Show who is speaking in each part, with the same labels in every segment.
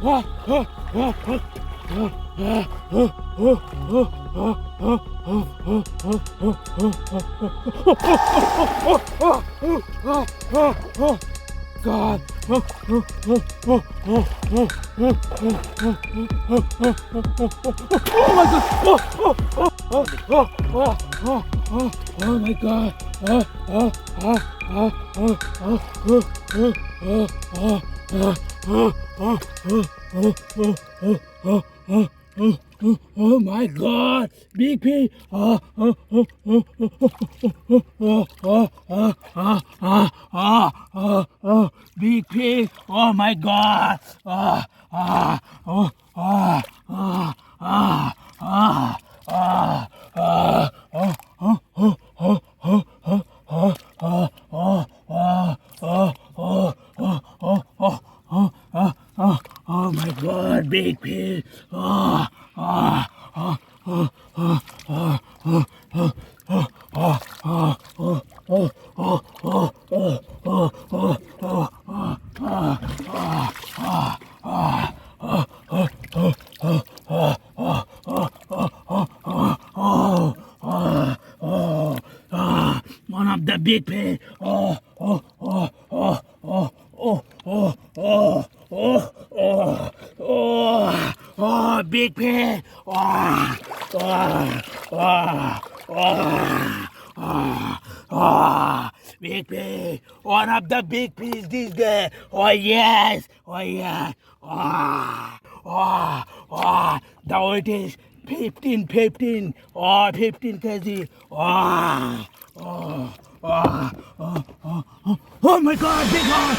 Speaker 1: God. Oh my God. Oh my God. Oh my God, Big P. Big P. Oh my God. Oh my God, Big P. One of the big pig. Big pig. Big pig. One of the big pigs this day. Oh yes. Oh yes. The weight is 15 15 kg. Oh my God, big one.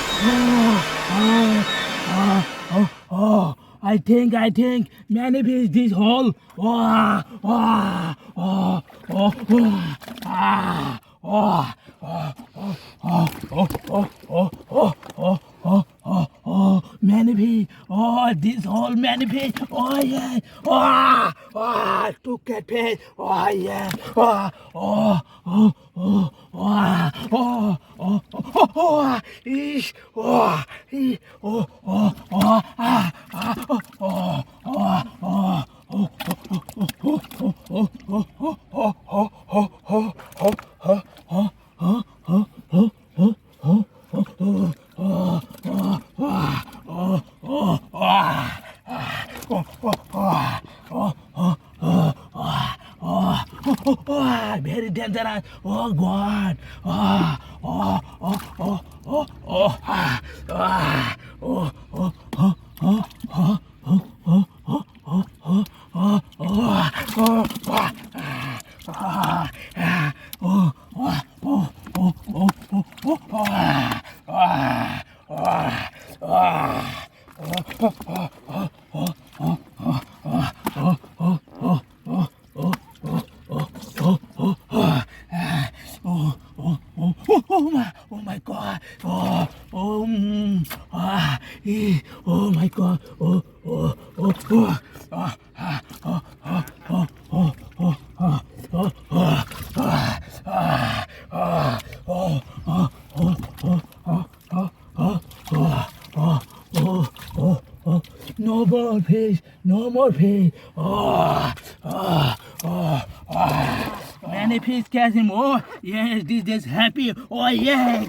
Speaker 1: I think many piece this hole. Manipy, this whole manipy, yeah, to get paid, yeah, ish, very dangerous. Oh God. Oh my God. Oh my God. No more fish, no more fish. Many fish catching more. Yes, this is happy. Oh yeah.